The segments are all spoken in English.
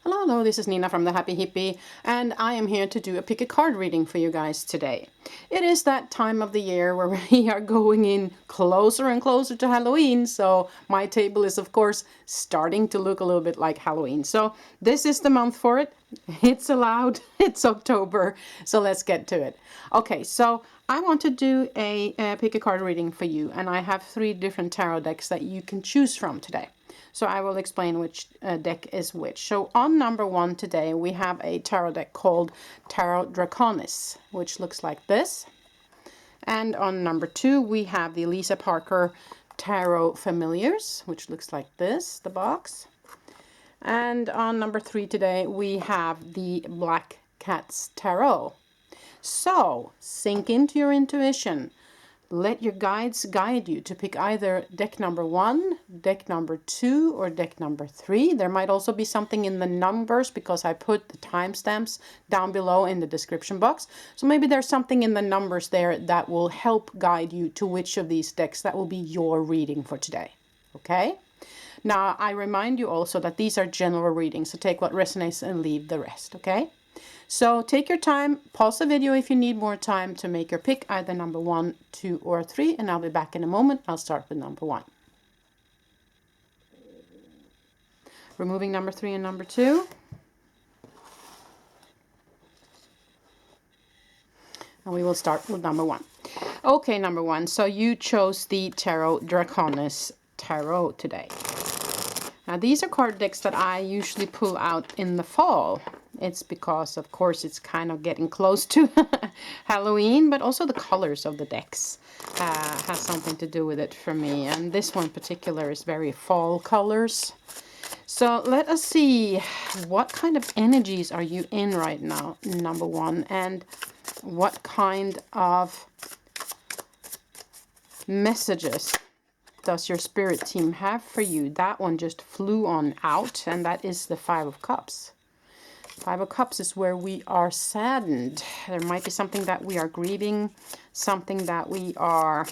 Hello, this is Nina from the Happy Hippie, and I am here to do a pick a card reading for you guys today. It is that time of the year where we are going in closer and closer to Halloween, so my table is of course starting to look a little bit like Halloween. So this is the month for it. It's allowed, it's October, so let's get to it. Okay, so I want to do a pick a card reading for you, and I have 3 different tarot decks that you can choose from today. So I will explain which deck is which. So on number 1 today, we have a tarot deck called Tarot Draconis, which looks like this. And on number 2, we have the Lisa Parker Tarot Familiars, which looks like this, the box. And on number 3 today, we have the Black Cats Tarot. So sink into your intuition. Let your guides guide you to pick either deck number 1, deck number 2, or deck number 3. There might also be something in the numbers because I put the timestamps down below in the description box. So maybe there's something in the numbers there that will help guide you to which of these decks that will be your reading for today. Okay? Now, I remind you also that these are general readings, so take what resonates and leave the rest, okay? So take your time, pause the video if you need more time to make your pick, either number 1, 2, or 3, and I'll be back in a moment. I'll start with number 1. Removing number 3 and number 2. And we will start with number 1. Okay, number 1. So you chose the Tarot Draconis Tarot today. Now these are card decks that I usually pull out in the fall. It's because, of course, it's kind of getting close to Halloween, but also the colors of the decks has something to do with it for me. And this one in particular is very fall colors. So let us see, what kind of energies are you in right now, number 1, and what kind of messages does your spirit team have for you? That one just flew on out, and that is the 5 of Cups. 5 of Cups is where we are saddened. There might be something that we are grieving, something that we are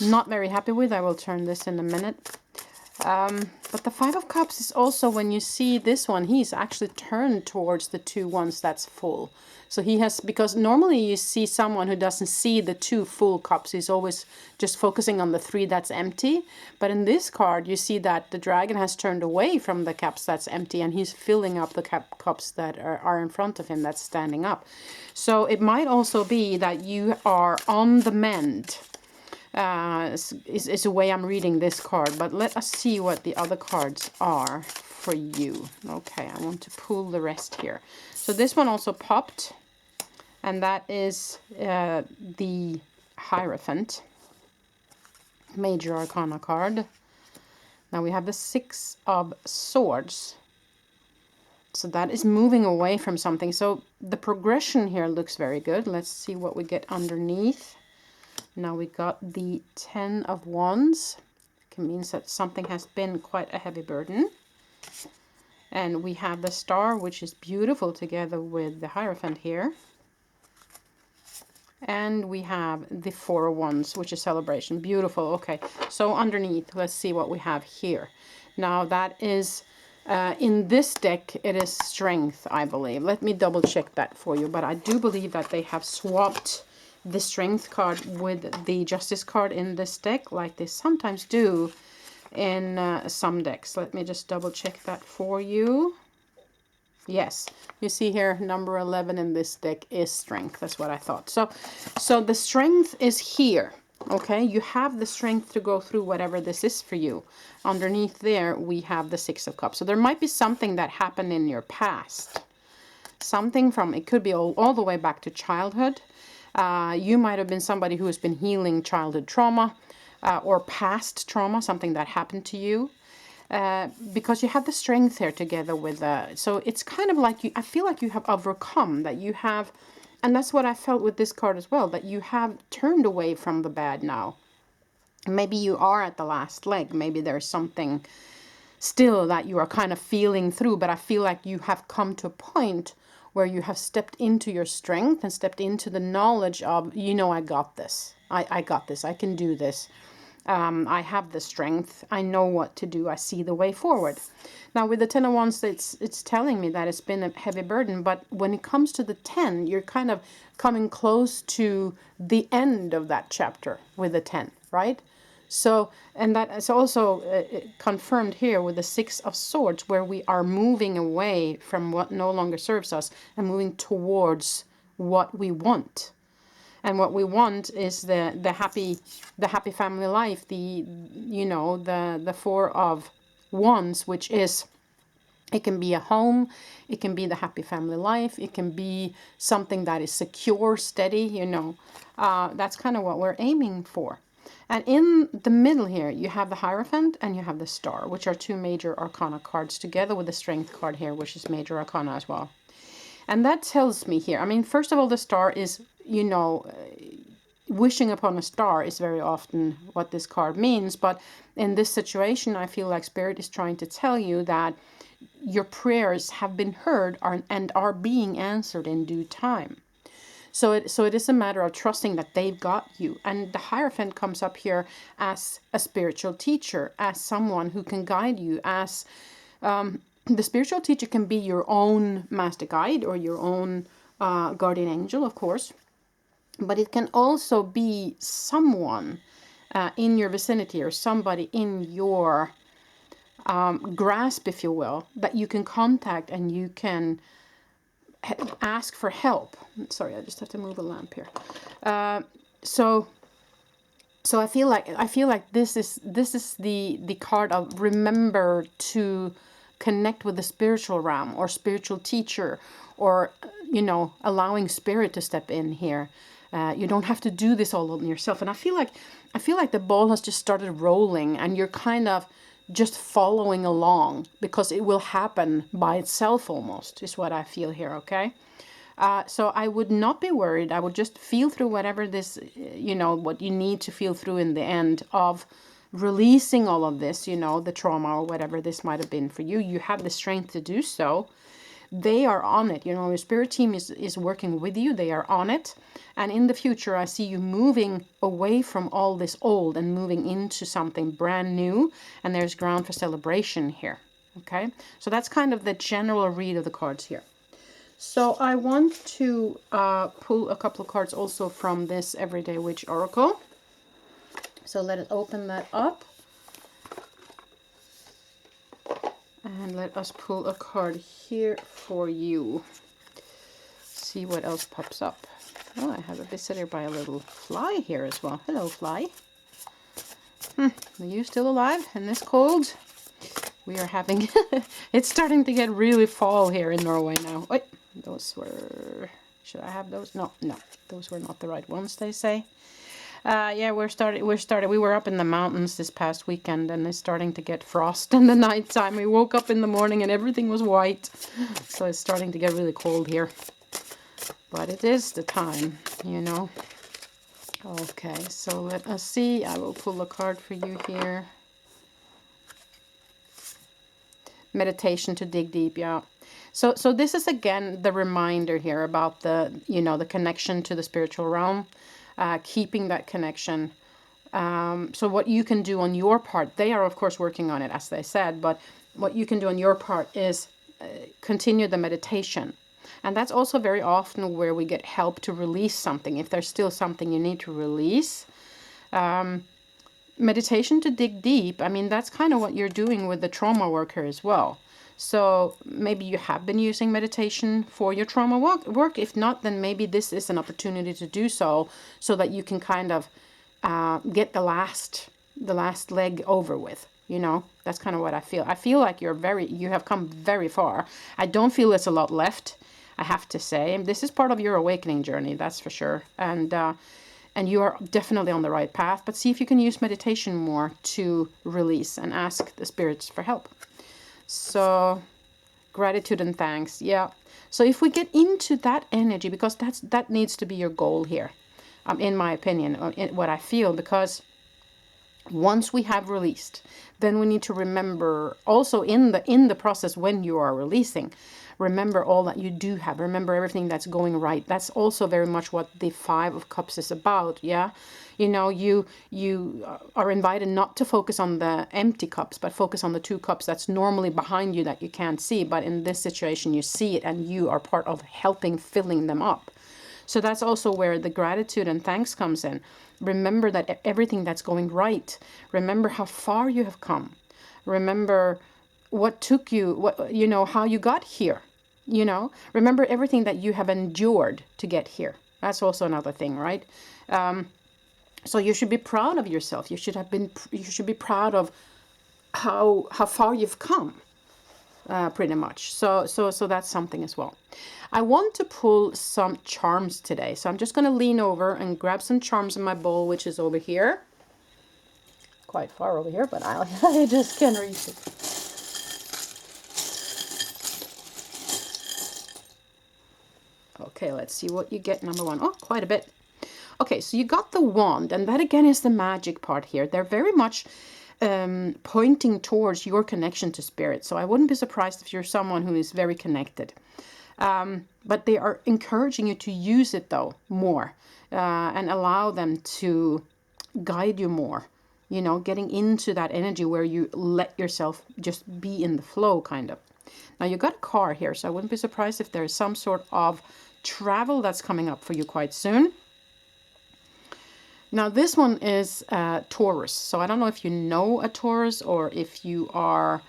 not very happy with. I will turn this in a minute. But the 5 of Cups is also, when you see this one, he's actually turned towards the 2 ones that's full. So he has, because normally you see someone who doesn't see the 2 full cups. He's always just focusing on the 3 that's empty. But in this card, you see that the dragon has turned away from the cups that's empty, and he's filling up the cups that are in front of him, that's standing up. So it might also be that you are on the mend. Is a way I'm reading this card, but let us see what the other cards are for you. Okay, I want to pull the rest here. So this one also popped, and that is the Hierophant, Major Arcana card. Now we have the 6 of Swords. So that is moving away from something. So the progression here looks very good. Let's see what we get underneath. Now we got the 10 of Wands. It means that something has been quite a heavy burden. And we have the Star, which is beautiful together with the Hierophant here. And we have the 4 of Wands, which is Celebration. Beautiful. Okay, so underneath, let's see what we have here. Now that is, in this deck, it is Strength, I believe. Let me double check that for you. But I do believe that they have swapped the Strength card with the Justice card in this deck, like they sometimes do in some decks. Let me just double check that for you. Yes, you see here number 11 in this deck is Strength. That's what I thought. So the Strength is here. Okay, you have the strength to go through whatever this is for you. Underneath there we have the 6 of Cups. So there might be something that happened in your past. Something from, it could be all the way back to childhood. You might have been somebody who has been healing childhood trauma or past trauma, something that happened to you. Because you have the Strength here together with, so it's kind of like I feel like you have overcome, that you have, and that's what I felt with this card as well, that you have turned away from the bad now. Maybe you are at the last leg. Maybe there's something still that you are kind of feeling through, but I feel like you have come to a point where you have stepped into your strength and stepped into the knowledge of, I got this. I got this. I can do this. I have the strength. I know what to do. I see the way forward. Now with the 10 of Wands, it's telling me that it's been a heavy burden. But when it comes to the 10, you're kind of coming close to the end of that chapter with the 10, right? So, and that is also confirmed here with the 6 of Swords, where we are moving away from what no longer serves us and moving towards what we want. And what we want is the happy family life, the 4 of Wands, which is, it can be a home, it can be the happy family life, it can be something that is secure, steady, that's kind of what we're aiming for. And in the middle here, you have the Hierophant and you have the Star, which are 2 major arcana cards, together with the Strength card here, which is major arcana as well. And that tells me here, I mean, first of all, the Star is, wishing upon a star is very often what this card means. But in this situation, I feel like Spirit is trying to tell you that your prayers have been heard and are being answered in due time. So it is a matter of trusting that they've got you. And the Hierophant comes up here as a spiritual teacher, as someone who can guide you, as the spiritual teacher can be your own master guide or your own guardian angel, of course. But it can also be someone in your vicinity or somebody in your grasp, if you will, that you can contact and you can ask for help. Sorry, I just have to move a lamp here. So I feel like this is the card of remember to connect with the spiritual realm or spiritual teacher, or allowing Spirit to step in here. You don't have to do this all on yourself. And I feel like the ball has just started rolling and you're kind of just following along because it will happen by itself almost, is what I feel here, okay? So I would not be worried. I would just feel through whatever this, what you need to feel through in the end of releasing all of this, the trauma or whatever this might have been for you. You have the strength to do so. They are on it. Your spirit team is working with you. They are on it. And in the future, I see you moving away from all this old and moving into something brand new. And there's ground for celebration here. Okay. So that's kind of the general read of the cards here. So I want to pull a couple of cards also from this Everyday Witch Oracle. So let us open that up. And let us pull a card here for you. See what else pops up. Oh, I have a visitor by a little fly here as well. Hello, fly. Are you still alive in this cold? We are having... It's starting to get really fall here in Norway now. Wait, those were... Should I have those? No. Those were not the right ones, they say. Yeah, we're started. We were up in the mountains this past weekend, and it's starting to get frost in the nighttime. We woke up in the morning and everything was white, so it's starting to get really cold here. But it is the time, Okay, so let us see. I will pull a card for you here. Meditation to dig deep, yeah. So this is again the reminder here about the the connection to the spiritual realm. Keeping that connection. So what you can do on your part, they are of course working on it, as they said, but what you can do on your part is continue the meditation. And that's also very often where we get help to release something. If there's still something you need to release. Meditation to dig deep, I mean, that's kind of what you're doing with the trauma work here as well. So maybe you have been using meditation for your trauma work. If not, then maybe this is an opportunity to do so that you can kind of get the last leg over with. That's kind of what I feel. I feel like you have come very far. I don't feel there's a lot left, I have to say. This is part of your awakening journey, that's for sure. And you are definitely on the right path. But see if you can use meditation more to release and ask the spirits for help. So gratitude and thanks. Yeah. So if we get into that energy, because that needs to be your goal here, in my opinion, what I feel, because once we have released, then we need to remember also in the process when you are releasing, Remember all that you do have. Remember everything that's going right. That's also very much what the Five of Cups is about. Yeah. You know, you are invited not to focus on the empty cups, but focus on the two cups that's normally behind you that you can't see. But in this situation, you see it and you are part of helping filling them up. So that's also where the gratitude and thanks comes in. Remember that everything that's going right. Remember how far you have come. Remember what took you, what, you know, how you got here. You know, remember everything that you have endured to get here. That's also another thing, right? So you should be proud of yourself. You should be proud of how far you've come, pretty much. So that's something as well. I want to pull some charms today. So I'm just going to lean over and grab some charms in my bowl, which is over here. Quite far over here, but I just can't reach it. Okay, let's see what you get, number one. Oh, quite a bit. Okay, so you got the wand, and that again is the magic part here. They're very much pointing towards your connection to spirit. So I wouldn't be surprised if you're someone who is very connected. But they are encouraging you to use it, though, more and allow them to guide you more. You know, getting into that energy where you let yourself just be in the flow, kind of. Now, you got a car here, so I wouldn't be surprised if there's some sort of travel that's coming up for you quite soon. Now, this one is Taurus. So I don't know if you know a Taurus or if you are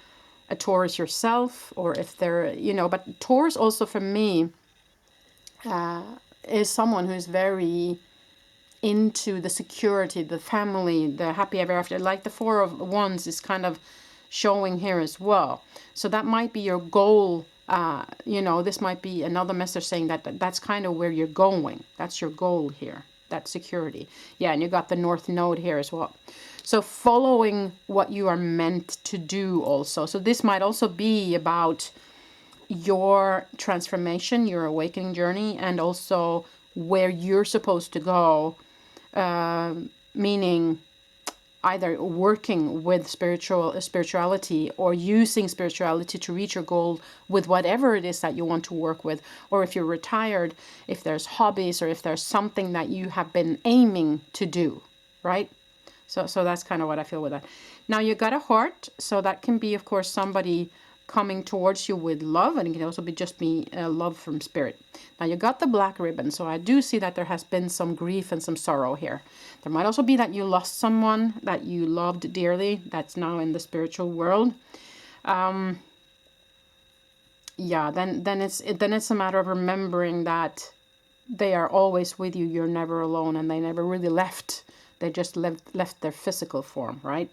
a Taurus yourself or if they're, you know, but Taurus also for me is someone who's very into the security, the family, the happy ever after. Like the Four of Wands is kind of showing here as well. So that might be your goal. You know, this might be another message saying that that's kind of where you're going. That's your goal here, that security. Yeah, and you got the North Node here as well. So following what you are meant to do also. So this might also be about your transformation, your awakening journey, and also where you're supposed to go, meaning either working with spirituality or using spirituality to reach your goal with whatever it is that you want to work with, or if you're retired, if there's hobbies or if there's something that you have been aiming to do, right? So that's kind of what I feel with that. Now you got a heart, so that can be, of course, somebody coming towards you with love, and it can also be just be love from spirit. Now you got the black ribbon, so I do see that there has been some grief and some sorrow here. There might also be that you lost someone that you loved dearly that's now in the spiritual world. Yeah, then it's a matter of remembering that they are always with you. You're never alone, and they never really left. They just left their physical form, right?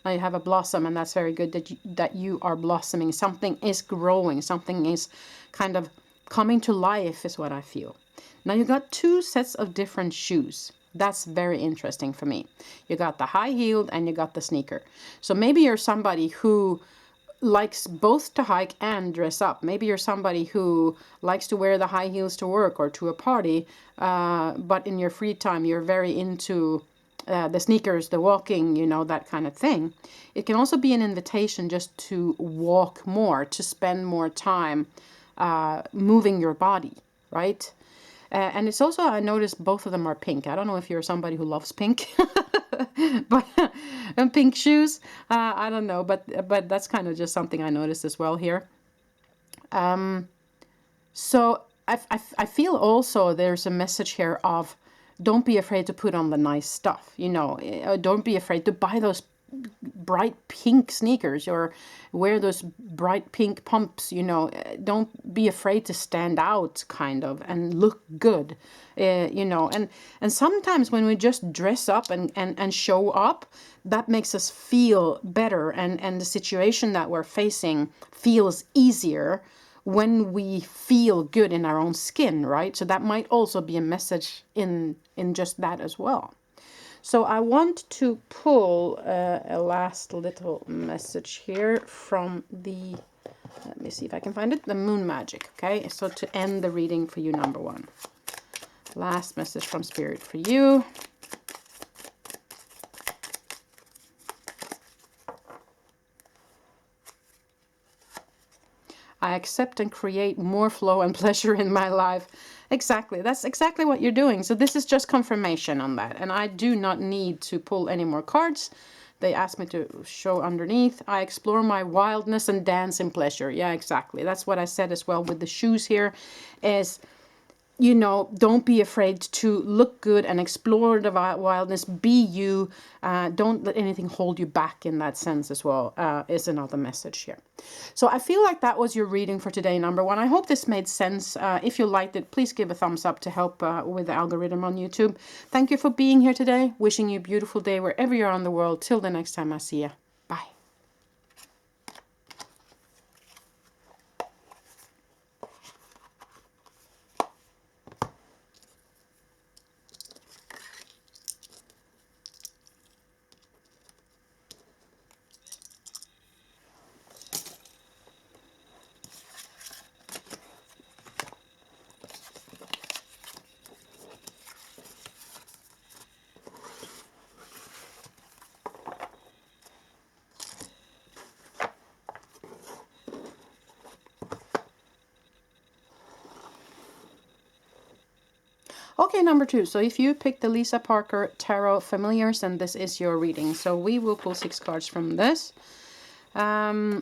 Now you have a blossom, and that's very good that you are blossoming. Something is growing. Something is kind of coming to life is what I feel. Now you got two sets of different shoes. That's very interesting for me. You got the high heeled and you got the sneaker. So maybe you're somebody who likes both to hike and dress up. Maybe you're somebody who likes to wear the high heels to work or to a party, but in your free time you're very into the sneakers, the walking, you know, that kind of thing. It can also be an invitation just to walk more, to spend more time moving your body, right? And it's also, I noticed both of them are pink. I don't know if you're somebody who loves pink, but and pink shoes, I don't know, but that's kind of just something I noticed as well here. So I feel also there's a message here of don't be afraid to put on the nice stuff, you know, don't be afraid to buy those bright pink sneakers or wear those bright pink pumps, you know, don't be afraid to stand out kind of and look good, you know, and sometimes when we just dress up and show up, that makes us feel better and the situation that we're facing feels easier when we feel good in our own skin, right? So that might also be a message in just that as well. So I want to pull a last little message here from the, let me see if I can find it, the Moon Magic, okay? So to end the reading for you, number one. Last message from Spirit for you. I accept and create more flow and pleasure in my life. Exactly. That's exactly what you're doing. So this is just confirmation on that. And I do not need to pull any more cards. They asked me to show underneath. I explore my wildness and dance in pleasure. Yeah, exactly. That's what I said as well with the shoes here is, you know, don't be afraid to look good and explore the wildness. Be you. Don't let anything hold you back in that sense as well, is another message here. So I feel like that was your reading for today, number one. I hope this made sense. If you liked it, please give a thumbs up to help with the algorithm on YouTube. Thank you for being here today. Wishing you a beautiful day wherever you are in the world. Till the next time I see you. Bye. Okay, number two. So if you picked the Lisa Parker Tarot Familiars, then this is your reading. So we will pull 6 cards from this. Yeah,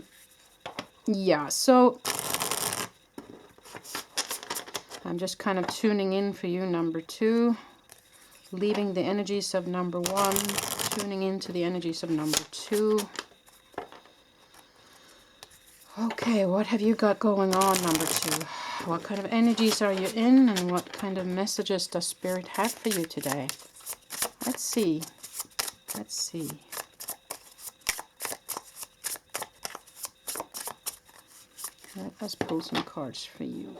so I'm just kind of tuning in for you, number two. Leaving the energies of number one, tuning into the energies of number two. Okay, what have you got going on, number two? What kind of energies are you in, and what kind of messages does Spirit have for you today? Let's see. Let's see. Let us pull some cards for you.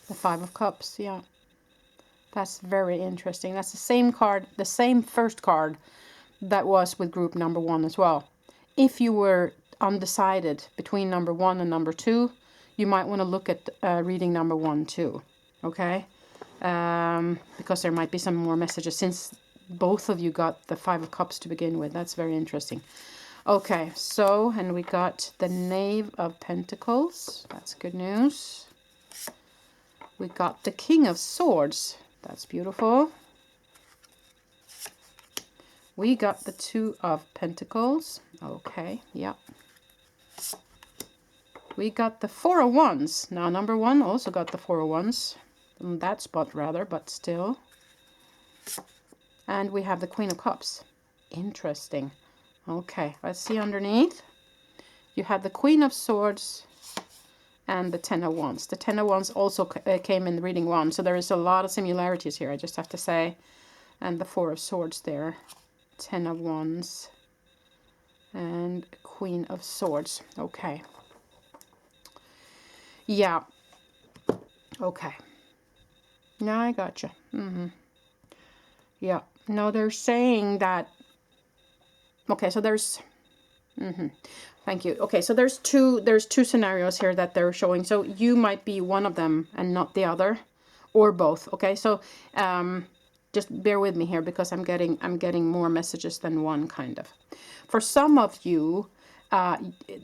The Five of Cups, yeah. That's very interesting. That's the same card, the same first card that was with group number one as well. If you were undecided between number one and number two, you might want to look at reading number one too, okay? Because there might be some more messages since both of you got the Five of Cups to begin with. That's very interesting. Okay, so, and we got the Knave of Pentacles. That's good news. We got the King of Swords. That's beautiful. We got the Two of Pentacles. Okay, yeah. We got the Four of Wands. Now, number one also got the Four of Wands. In that spot, rather, but still. And we have the Queen of Cups. Interesting. Okay, let's see underneath. You had the Queen of Swords and the Ten of Wands. The Ten of Wands also came in reading one, so there is a lot of similarities here, I just have to say. And the Four of Swords there. Ten of Wands and Queen of Swords. Okay. Yeah. Okay. Now I gotcha. Yeah. No, they're saying that. Okay, so there's. Thank you. Okay, so there's two scenarios here that they're showing. So you might be one of them and not the other, or both. Okay, so just bear with me here because I'm getting more messages than one, kind of. For some of you,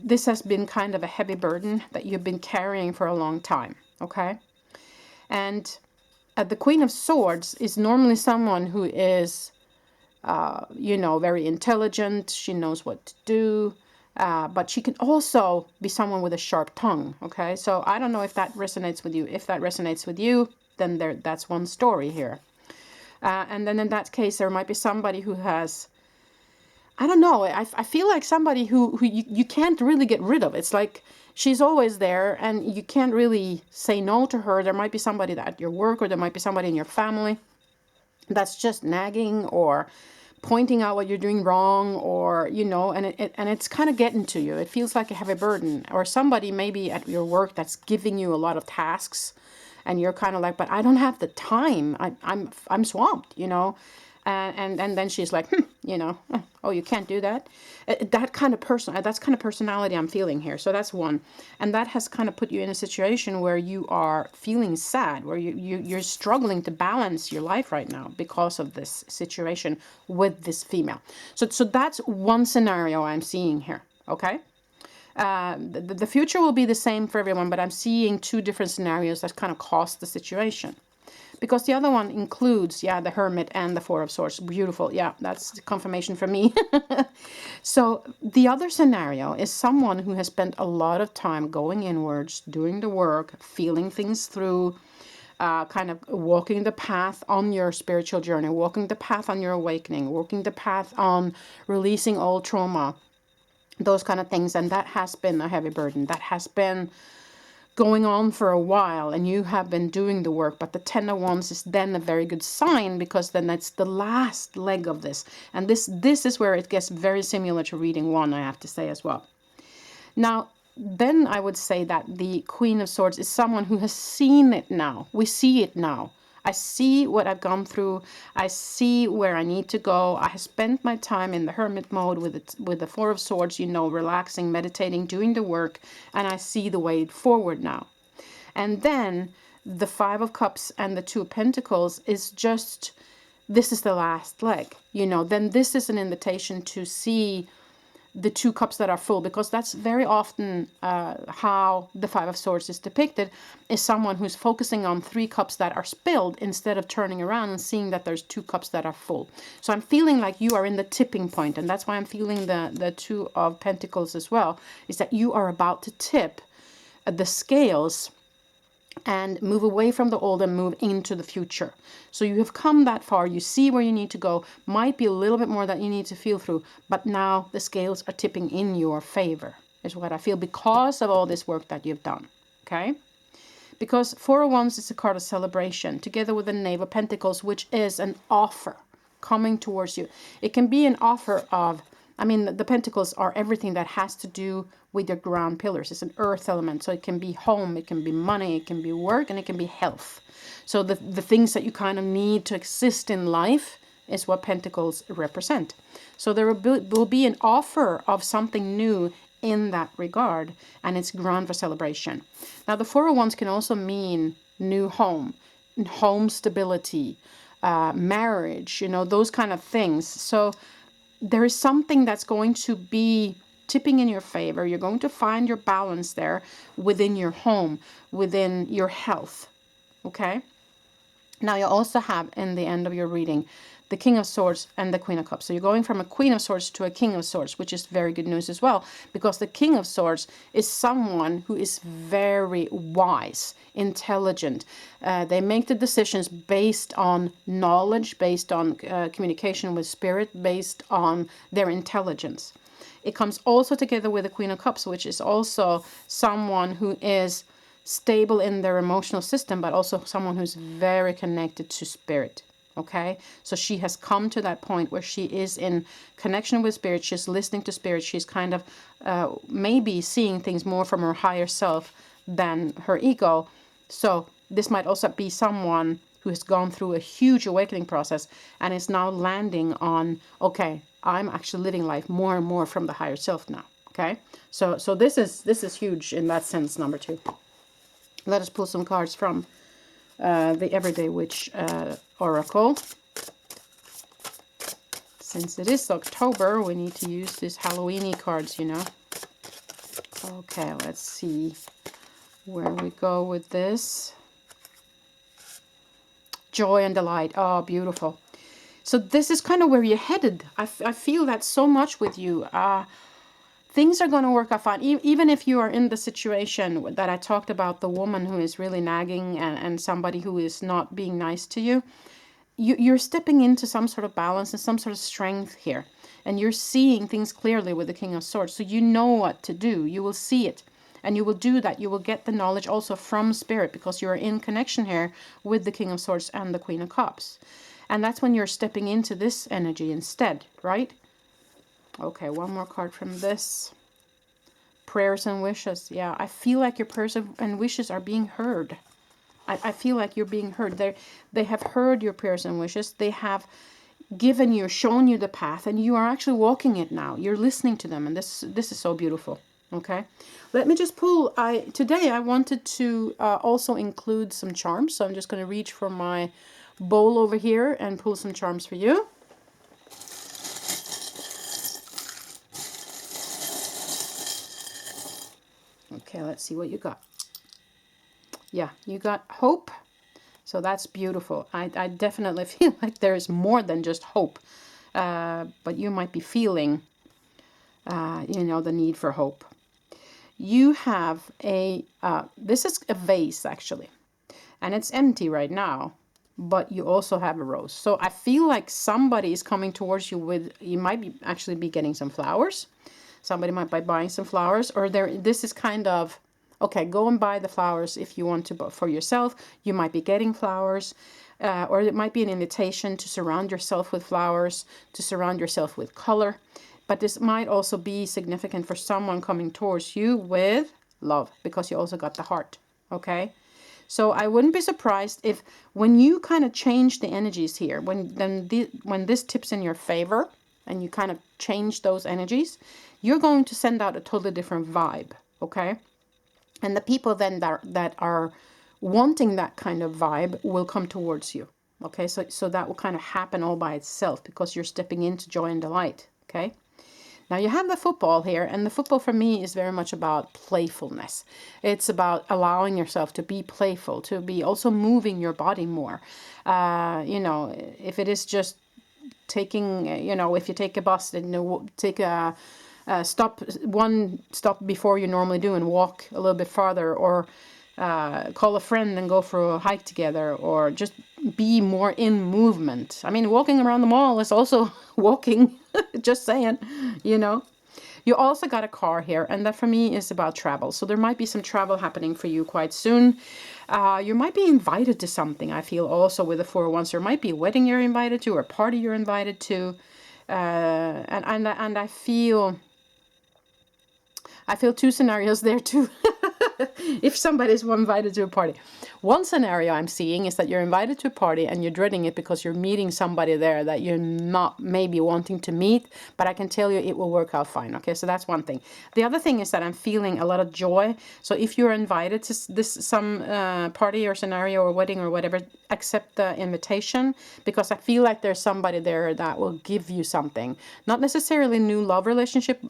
this has been kind of a heavy burden that you've been carrying for a long time, okay? And the Queen of Swords is normally someone who is, you know, very intelligent. She knows what to do, but she can also be someone with a sharp tongue, okay? So I don't know if that resonates with you. If that resonates with you, then that's one story here. And then in that case, there might be somebody who has, I don't know, I feel like somebody who you can't really get rid of. It's like she's always there and you can't really say no to her. There might be somebody at your work, or there might be somebody in your family that's just nagging or pointing out what you're doing wrong, or, you know, and it's kind of getting to you. It feels like a heavy burden. Or somebody maybe at your work that's giving you a lot of tasks, and you're kind of like, but I don't have the time. I'm swamped, you know. And then she's like, you know, oh, you can't do that. That kind of person, that's kind of personality I'm feeling here. So that's one. And that has kind of put you in a situation where you are feeling sad, where you're struggling to balance your life right now because of this situation with this female. So that's one scenario I'm seeing here. Okay. The future will be the same for everyone, but I'm seeing two different scenarios that kind of cost the situation. Because the other one includes, yeah, the Hermit and the Four of Swords. Beautiful. Yeah, that's confirmation for me. So the other scenario is someone who has spent a lot of time going inwards, doing the work, feeling things through, kind of walking the path on your spiritual journey, walking the path on your awakening, walking the path on releasing old trauma, those kind of things. And that has been a heavy burden. That has been going on for a while, and you have been doing the work. But the Ten of Wands is then a very good sign, because then it's the last leg of this. And this is where it gets very similar to reading one, I have to say as well. Now, then I would say that the Queen of Swords is someone who has seen it now. We see it now. I see what I've gone through. I see where I need to go. I have spent my time in the hermit mode with the Four of Swords, you know, relaxing, meditating, doing the work, and I see the way forward now. And then the Five of Cups and the Two of Pentacles is just, this is the last leg, you know. Then this is an invitation to see the two cups that are full, because that's very often how the Five of Swords is depicted, is someone who's focusing on three cups that are spilled instead of turning around and seeing that there's two cups that are full. So I'm feeling like you are in the tipping point, and that's why I'm feeling the Two of Pentacles as well, is that you are about to tip the scales and move away from the old and move into the future. So you have come that far, you see where you need to go, might be a little bit more that you need to feel through, but now the scales are tipping in your favor, is what I feel, because of all this work that you've done, okay? Because Four of Wands is a card of celebration, together with the Knave of Pentacles, which is an offer coming towards you. It can be an offer of, I mean, the pentacles are everything that has to do with your ground pillars. It's an earth element, so it can be home, it can be money, it can be work, and it can be health. So the things that you kind of need to exist in life is what pentacles represent. So there will be an offer of something new in that regard, and it's ground for celebration. Now, the Four of Wands can also mean new home stability, marriage, you know, those kind of things. So there is something that's going to be tipping in your favor. You're going to find your balance there within your home, within your health. Okay? Now you also have, in the end of your reading, the King of Swords and the Queen of Cups. So you're going from a Queen of Swords to a King of Swords, which is very good news as well, because the King of Swords is someone who is very wise, intelligent. They make the decisions based on knowledge, based on communication with spirit, based on their intelligence. It comes also together with the Queen of Cups, which is also someone who is stable in their emotional system, but also someone who's very connected to spirit. Okay, so she has come to that point where she is in connection with spirit. She's listening to spirit. She's kind of maybe seeing things more from her higher self than her ego. So this might also be someone who has gone through a huge awakening process and is now landing on, okay, I'm actually living life more and more from the higher self now. Okay, so this is huge in that sense. Number two. Let us pull some cards from the Everyday Witch Oracle. Since it is October, we need to use these Halloweeny cards, you know. Okay, let's see where we go with this. Joy and delight. Oh, beautiful. So this is kind of where you're headed. I feel that so much with you. Things are going to work out fine. Even if you are in the situation that I talked about, the woman who is really nagging and somebody who is not being nice to you, you're stepping into some sort of balance and some sort of strength here. And you're seeing things clearly with the King of Swords. So you know what to do. You will see it. And you will do that. You will get the knowledge also from spirit, because you're in connection here with the King of Swords and the Queen of Cups. And that's when you're stepping into this energy instead, right? Okay, one more card from this. Prayers and wishes. Yeah, I feel like your prayers and wishes are being heard. I feel like you're being heard. They have heard your prayers and wishes. They have given you, shown you the path, and you are actually walking it now. You're listening to them, and this is so beautiful. Okay, let me just pull. Today I wanted to also include some charms, so I'm just going to reach for my bowl over here and pull some charms for you. Okay, let's see what you got. Yeah, you got hope. So that's beautiful. I definitely feel like there is more than just hope. But you might be feeling, the need for hope. You have this is a vase actually, and it's empty right now, but you also have a rose. So I feel like somebody is coming towards you you might be actually be getting some flowers. Somebody might be buying some flowers, or this is kind of, okay, go and buy the flowers if you want to, but for yourself, you might be getting flowers, or it might be an invitation to surround yourself with flowers, to surround yourself with color. But this might also be significant for someone coming towards you with love, because you also got the heart, okay? So I wouldn't be surprised if when you kind of change the energies here, when this tips in your favor and you kind of change those energies, you're going to send out a totally different vibe, okay? And the people then that are wanting that kind of vibe will come towards you, okay? So that will kind of happen all by itself because you're stepping into joy and delight, okay? Now you have the football here, and the football for me is very much about playfulness. It's about allowing yourself to be playful, to be also moving your body more. If it is just taking, if you take a bus and take a one stop before you normally do and walk a little bit farther, or call a friend and go for a hike together, or just be more in movement. I mean, walking around the mall is also walking, just saying, You also got a car here, and that for me is about travel. So there might be some travel happening for you quite soon. You might be invited to something, I feel, also with the 401s. There might be a wedding you're invited to, or a party you're invited to. And I feel two scenarios there too. If somebody's invited to a party. One scenario I'm seeing is that you're invited to a party and you're dreading it because you're meeting somebody there that you're not maybe wanting to meet, but I can tell you it will work out fine. Okay, so that's one thing. The other thing is that I'm feeling a lot of joy. So if you're invited to some party or scenario or wedding or whatever, accept the invitation, because I feel like there's somebody there that will give you something. Not necessarily new love relationship.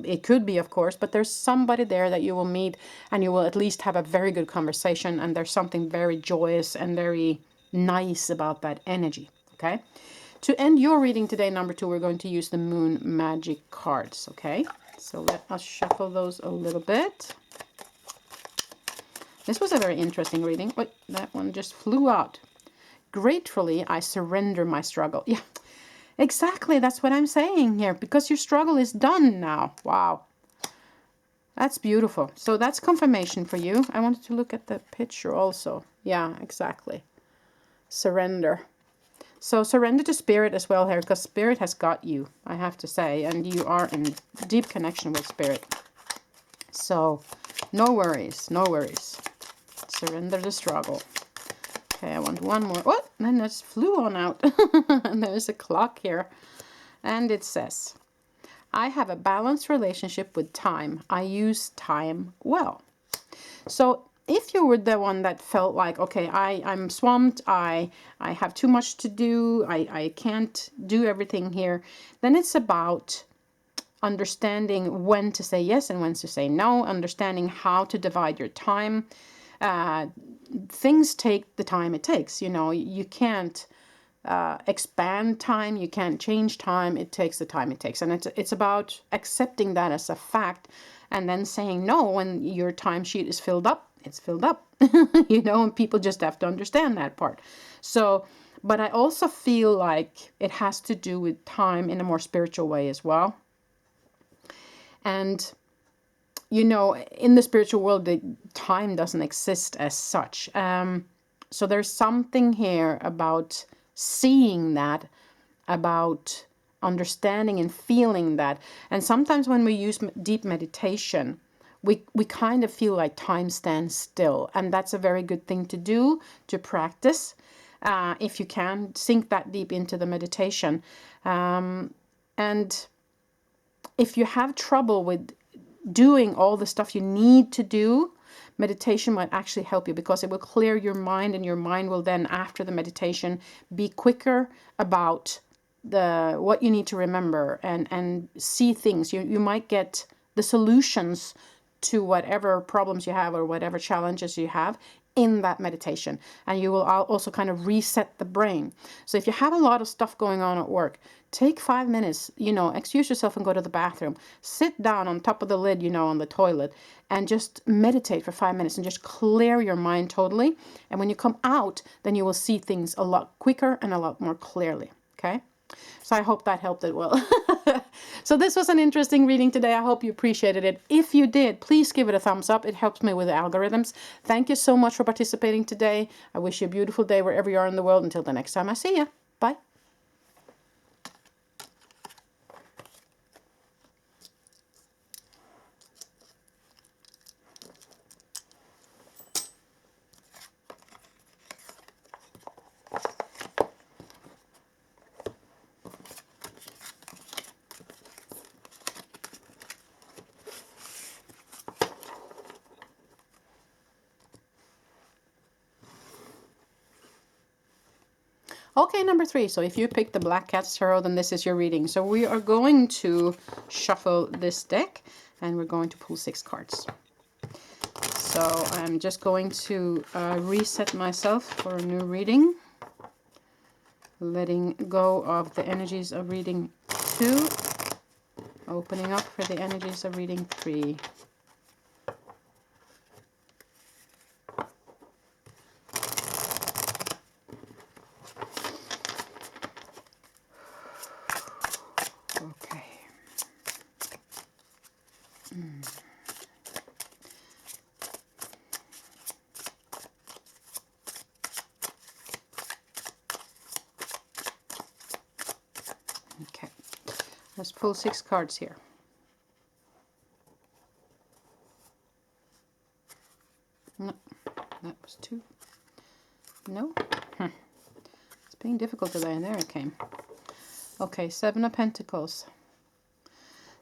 It could be, of course, but there's somebody there that you will meet and you will at least have a very good conversation, and there's something very joyous and very nice about that energy, okay? To end your reading today, number 2, we're going to use the Moon Magic cards, okay? So let us shuffle those a little bit. This was a very interesting reading. Wait, that one just flew out. Gratefully, I surrender my struggle. Yeah. Exactly, that's what I'm saying here, because your struggle is done now. Wow. That's beautiful. So that's confirmation for you. I wanted to look at the picture also. Yeah, exactly. Surrender. So surrender to spirit as well here, because spirit has got you, I have to say, and you are in deep connection with spirit. So no worries, no worries. Surrender the struggle. Okay, I want one more. What? Then that flew on out. And there's a clock here. And it says, I have a balanced relationship with time. I use time well. So if you were the one that felt like, okay, I'm swamped, I have too much to do, I can't do everything here, then it's about understanding when to say yes and when to say no, understanding how to divide your time. Things take the time it takes. You can't expand time, you can't change time. It takes the time it takes, and it's about accepting that as a fact, and then saying no when your timesheet is filled up. It's filled up, and people just have to understand that part. So, but I also feel like it has to do with time in a more spiritual way as well. And in the spiritual world, the time doesn't exist as such. So there's something here about seeing that, about understanding and feeling that. And sometimes when we use deep meditation, we kind of feel like time stands still. And that's a very good thing to do, to practice, if you can sink that deep into the meditation. And if you have trouble with doing all the stuff you need to do, meditation might actually help you, because it will clear your mind, and your mind will then, after the meditation, be quicker about what you need to remember and see things. You might get the solutions to whatever problems you have or whatever challenges you have in that meditation. And you will also kind of reset the brain. So if you have a lot of stuff going on at work, take 5 minutes, excuse yourself and go to the bathroom. Sit down on top of the lid, on the toilet, and just meditate for 5 minutes and just clear your mind totally. And when you come out, then you will see things a lot quicker and a lot more clearly. Okay? So I hope that helped as well. So this was an interesting reading today. I hope you appreciated it. If you did, please give it a thumbs up. It helps me with the algorithms. Thank you so much for participating today. I wish you a beautiful day wherever you are in the world. Until the next time I see you. Bye. Okay, number 3. So if you picked the Black Cat's Tarot, then this is your reading. So we are going to shuffle this deck and we're going to pull 6 cards. So I'm just going to reset myself for a new reading. Letting go of the energies of reading 2. Opening up for the energies of reading 3. Okay. Okay. Let's pull 6 cards here. No, that was 2. No. It's being difficult today. And there it came. Okay, 7 of Pentacles.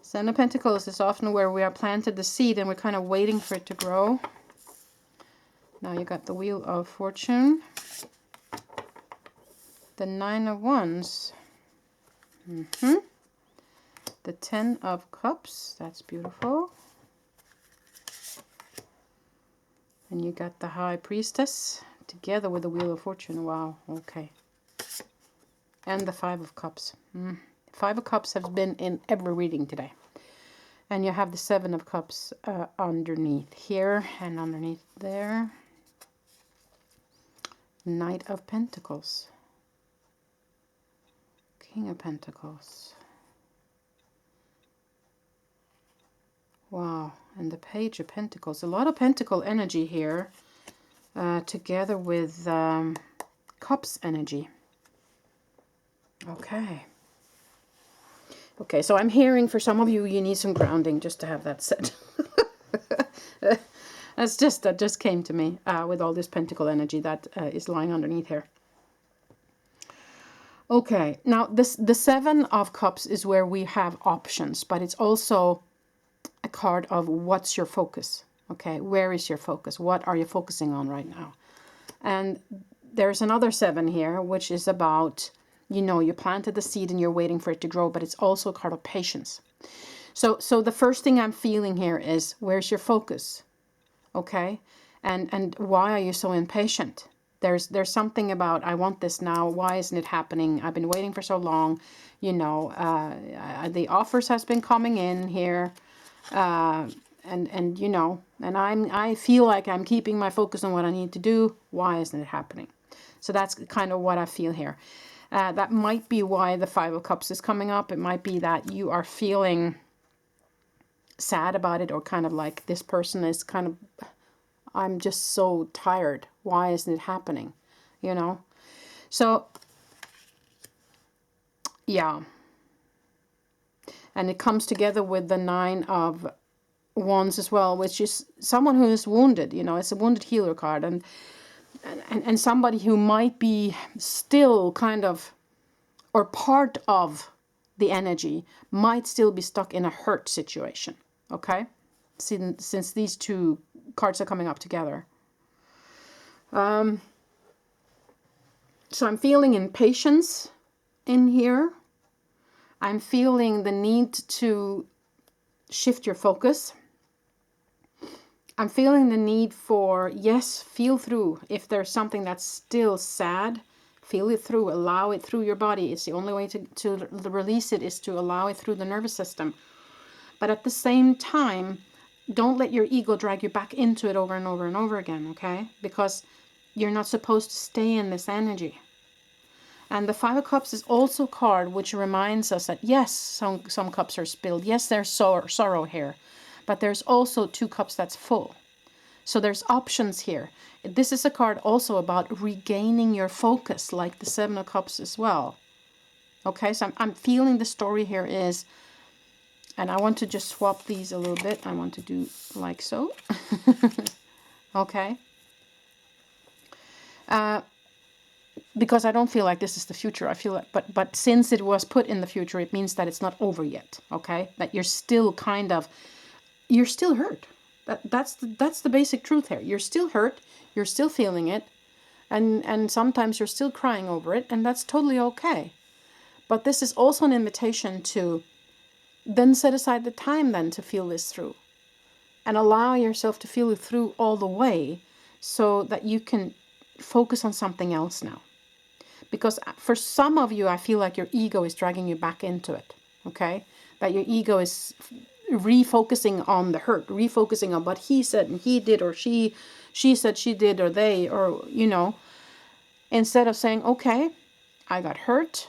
7 of Pentacles is often where we are planted the seed and we're kind of waiting for it to grow. Now you got the Wheel of Fortune. The 9 of Wands. The 10 of Cups. That's beautiful. And you got the High Priestess together with the Wheel of Fortune. Wow, okay. And the 5 of Cups. 5 of Cups has been in every reading today. And you have the 7 of Cups underneath here and underneath there. Knight of Pentacles. King of Pentacles. Wow, and the Page of Pentacles. A lot of Pentacle energy here together with Cups energy. Okay. Okay, so I'm hearing for some of you, you need some grounding just to have that said. That just came to me with all this Pentacle energy that is lying underneath here. Okay, now the 7 of Cups is where we have options, but it's also a card of what's your focus. Okay, where is your focus? What are you focusing on right now? And there's another 7 here, which is about, you planted the seed and you're waiting for it to grow, but it's also a card of patience. So the first thing I'm feeling here is, where's your focus? Okay, and why are you so impatient? There's something about, I want this now. Why isn't it happening? I've been waiting for so long. The offers has been coming in here, and I feel like I'm keeping my focus on what I need to do. Why isn't it happening? So that's kind of what I feel here. That might be why the 5 of Cups is coming up. It might be that you are feeling sad about it, or kind of like this person is kind of, I'm just so tired. Why isn't it happening? So, yeah. And it comes together with the 9 of Wands as well, which is someone who is wounded. It's a wounded healer card. And somebody who might be still kind of, or part of the energy, might still be stuck in a hurt situation. Okay? Since these 2 cards are coming up together. So I'm feeling impatience in here. I'm feeling the need to shift your focus. I'm feeling the need for, yes, feel through. If there's something that's still sad, feel it through, allow it through your body. It's the only way to release it is to allow it through the nervous system. But at the same time, don't let your ego drag you back into it over and over and over again, okay? Because you're not supposed to stay in this energy. And the Five of Cups is also a card which reminds us that, yes, some cups are spilled. Yes, there's sorrow here. But there's also 2 cups that's full. So there's options here. This is a card also about regaining your focus, like the 7 of Cups as well. Okay, so I'm feeling the story here is, and I want to just swap these a little bit. I want to do like so. Okay. Because I don't feel like this is the future. I feel like, but since it was put in the future, it means that it's not over yet. Okay, that you're still kind of, you're still hurt. That's the basic truth here. You're still hurt. You're still feeling it, and sometimes you're still crying over it, and that's totally okay. But this is also an invitation to then set aside the time then to feel this through, and allow yourself to feel it through all the way, so that you can focus on something else now. Because for some of you, I feel like your ego is dragging you back into it, okay? That your ego is refocusing on the hurt, refocusing on what he said and he did, or she said she did, or they, or, you know, instead of saying, okay, I got hurt,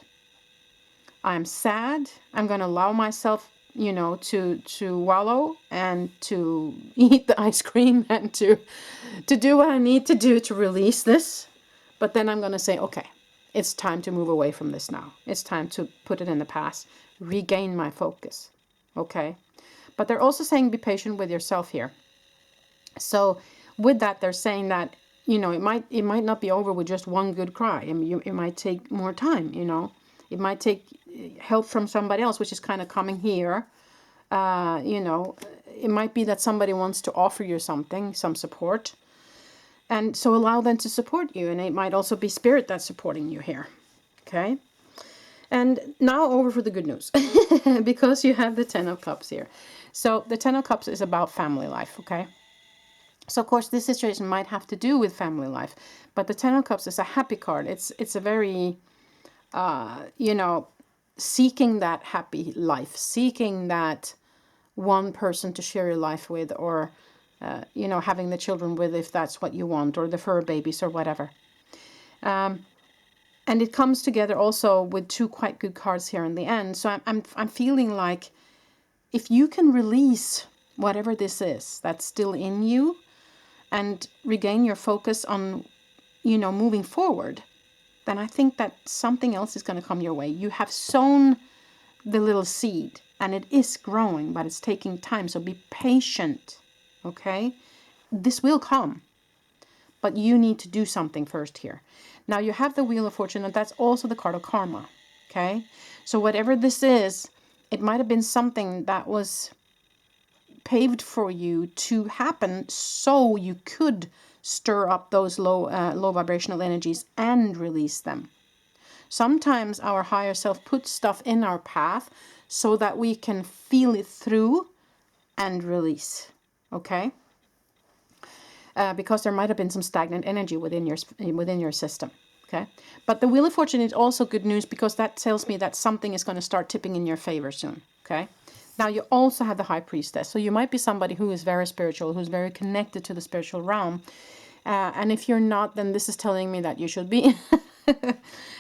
I'm sad, I'm going to allow myself, you know, to wallow and to eat the ice cream and to do what I need to do to release this. But then I'm going to say, okay, it's time to move away from this now. It's time to put it in the past, regain my focus. Okay. But they're also saying be patient with yourself here. So with that, they're saying that, you know, it might not be over with just one good cry. I mean, it might take more time, you know. It might take help from somebody else, which is kind of coming here. You know, it might be that somebody wants to offer you something, some support. And so allow them to support you. And it might also be spirit that's supporting you here. Okay. And now over for the good news. Because you have the 10 of Cups here. So the 10 of Cups is about family life. Okay. So of course this situation might have to do with family life. But the 10 of Cups is a happy card. It's a very, you know, seeking that happy life. Seeking that one person to share your life with, or you know, having the children with, if that's what you want, or the fur babies or whatever. And it comes together also with 2 quite good cards here in the end. So I'm feeling like if you can release whatever this is that's still in you and regain your focus on, you know, moving forward, then I think that something else is going to come your way. You have sown the little seed and it is growing, but it's taking time. So be patient. Okay, this will come, but you need to do something first here. Now you have the Wheel of Fortune, and that's also the card of karma. Okay, so whatever this is, it might have been something that was paved for you to happen, so you could stir up those low vibrational energies and release them. Sometimes our higher self puts stuff in our path so that we can feel it through and release. Okay, because there might have been some stagnant energy within your system. Okay, but the Wheel of Fortune is also good news, because that tells me that something is going to start tipping in your favor soon. Okay, now you also have the High Priestess, so you might be somebody who is very spiritual, who's very connected to the spiritual realm, and if you're not, then this is telling me that you should be.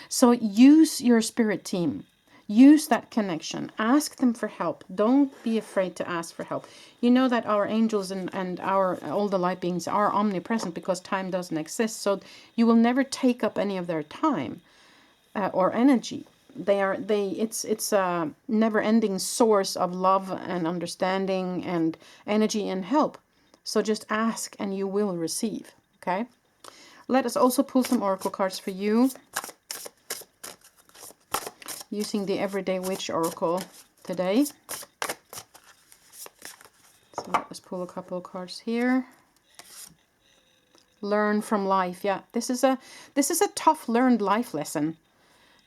So use your spirit team. Use that connection. Ask them for help. Don't be afraid to ask for help. You know that our angels and all the light beings are omnipresent, because time doesn't exist. So you will never take up any of their time or energy. It's a never-ending source of love and understanding and energy and help. So just ask and you will receive. Okay. Let us also pull some oracle cards for you, using the Everyday Witch Oracle today. So let us pull a couple of cards here. Learn from life. Yeah, this is a tough learned life lesson.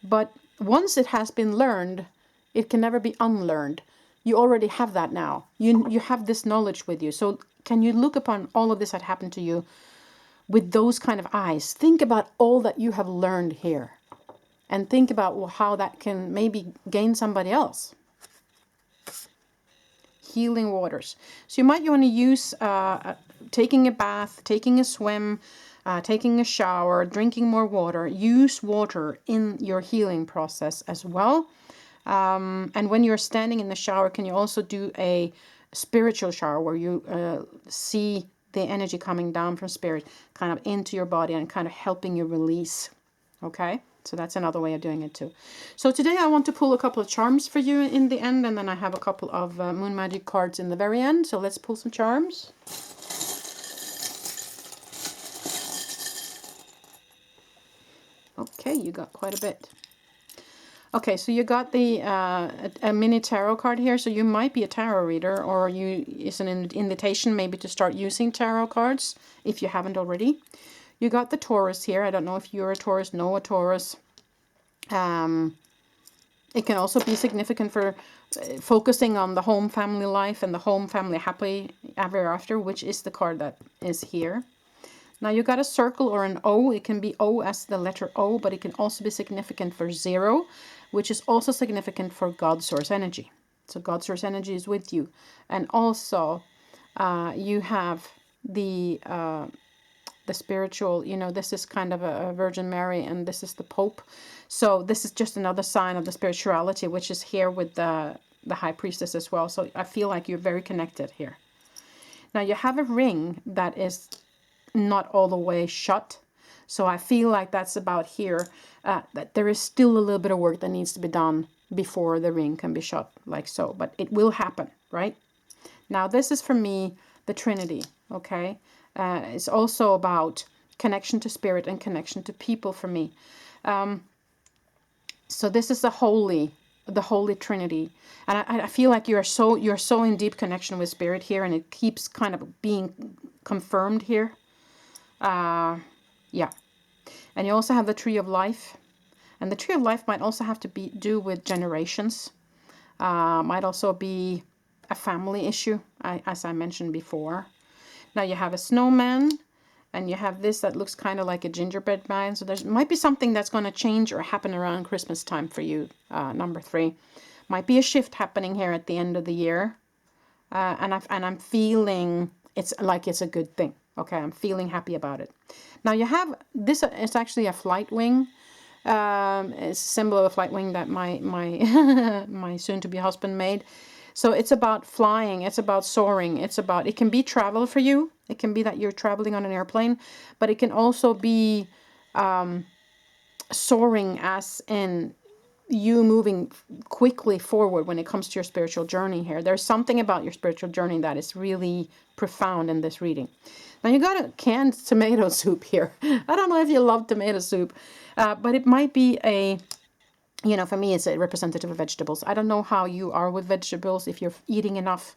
But once it has been learned, it can never be unlearned. You already have that now. You have this knowledge with you. So can you look upon all of this that happened to you with those kind of eyes? Think about all that you have learned here. And think about how that can maybe gain somebody else. Healing waters. So you might want to use taking a bath, taking a swim, taking a shower, drinking more water. Use water in your healing process as well. And when you're standing in the shower, can you also do a spiritual shower where you see the energy coming down from spirit kind of into your body and kind of helping you release. Okay? So that's another way of doing it too. So today I want to pull a couple of charms for you in the end, and then I have a couple of moon magic cards in the very end. So let's pull some charms. Okay, you got quite a bit. Okay, so you got the a mini tarot card here. So you might be a tarot reader, or it's an invitation maybe to start using tarot cards if you haven't already. You got the Taurus here. I don't know if you're a Taurus, know a Taurus. It can also be significant for focusing on the home family life and the home family happy ever after, which is the card that is here. Now you got a circle or an O. It can be O as the letter O, but it can also be significant for 0, which is also significant for God Source energy. So God Source energy is with you. And also you have the spiritual, this is kind of a Virgin Mary, and this is the Pope. So this is just another sign of the spirituality, which is here with the High Priestess as well. So I feel like you're very connected here. Now you have a ring that is not all the way shut. So I feel like that's about here, that there is still a little bit of work that needs to be done before the ring can be shut, like so. But it will happen, right? Now this is for me, the Trinity, okay? It's also about connection to spirit and connection to people for me. So this is the Holy Trinity, and I feel like you're so in deep connection with spirit here, and it keeps kind of being confirmed here. Yeah, and you also have the Tree of Life, and the Tree of Life might also have to do with generations. Might also be a family issue, as I mentioned before. Now you have a snowman, and you have this that looks kind of like a gingerbread man. So there might be something that's going to change or happen around Christmas time for you, number 3. Might be a shift happening here at the end of the year. And I'm feeling it's like it's a good thing. Okay, I'm feeling happy about it. Now you have this, it's actually a flight wing. It's a symbol of a flight wing that my my soon-to-be husband made. So it's about flying, it's about soaring, it can be travel for you. It can be that you're traveling on an airplane, but it can also be soaring as in you moving quickly forward when it comes to your spiritual journey here. There's something about your spiritual journey that is really profound in this reading. Now you got a canned tomato soup here. I don't know if you love tomato soup, but it might be for me, it's a representative of vegetables. I don't know how you are with vegetables, if you're eating enough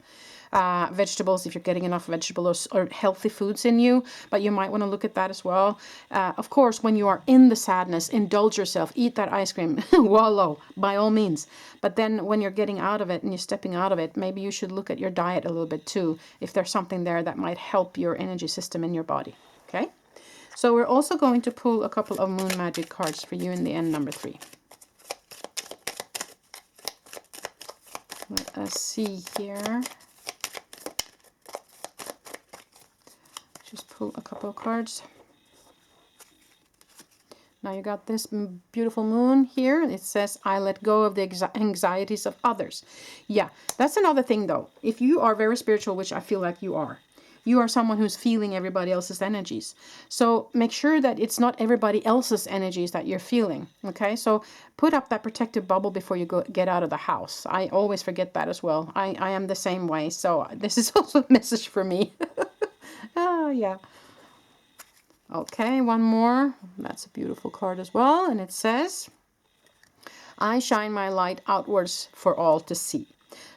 vegetables, if you're getting enough vegetables or healthy foods in you, but you might want to look at that as well. Of course, when you are in the sadness, indulge yourself, eat that ice cream, wallow, by all means. But then when you're getting out of it and you're stepping out of it, maybe you should look at your diet a little bit too, if there's something there that might help your energy system in your body. Okay? So we're also going to pull a couple of moon magic cards for you in the end, number 3. Let us see here. Just pull a couple of cards. Now you got this beautiful moon here. It says, I let go of the anxieties of others. Yeah, that's another thing though. If you are very spiritual, which I feel like you are someone who's feeling everybody else's energies. So make sure that it's not everybody else's energies that you're feeling. Okay, so put up that protective bubble before you get out of the house. I always forget that as well. I am the same way. So this is also a message for me. Oh, yeah. Okay, one more. That's a beautiful card as well. And it says, I shine my light outwards for all to see.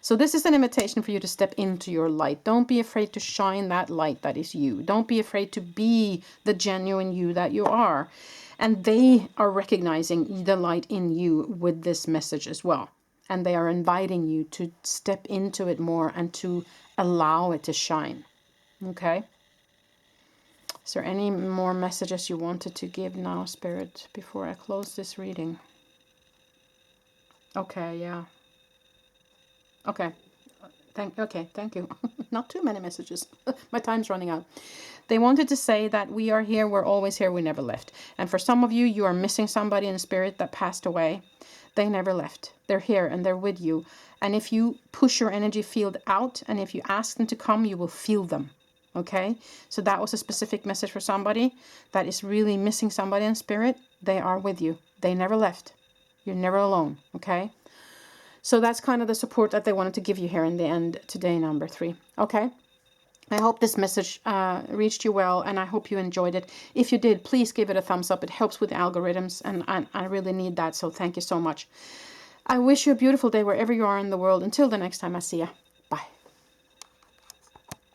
So this is an invitation for you to step into your light. Don't be afraid to shine that light that is you. Don't be afraid to be the genuine you that you are. And they are recognizing the light in you with this message as well. and they are inviting you to step into it more and to allow it to shine. Okay? Is there any more messages you wanted to give now, Spirit, before I close this reading? Okay, yeah. Okay. Thank you. Not too many messages. My time's running out. They wanted to say that we are here, we're always here, we never left. And for some of you, you are missing somebody in spirit that passed away. They never left. They're here and they're with you. And if you push your energy field out and if you ask them to come, you will feel them. Okay? So that was a specific message for somebody that is really missing somebody in spirit. They are with you. They never left. You're never alone. Okay? So that's kind of the support that they wanted to give you here in the end today, number 3. Okay? I hope this message reached you well, and I hope you enjoyed it. If you did, please give it a thumbs up. It helps with the algorithms, and I really need that, so thank you so much. I wish you a beautiful day wherever you are in the world. Until the next time I see you. Bye.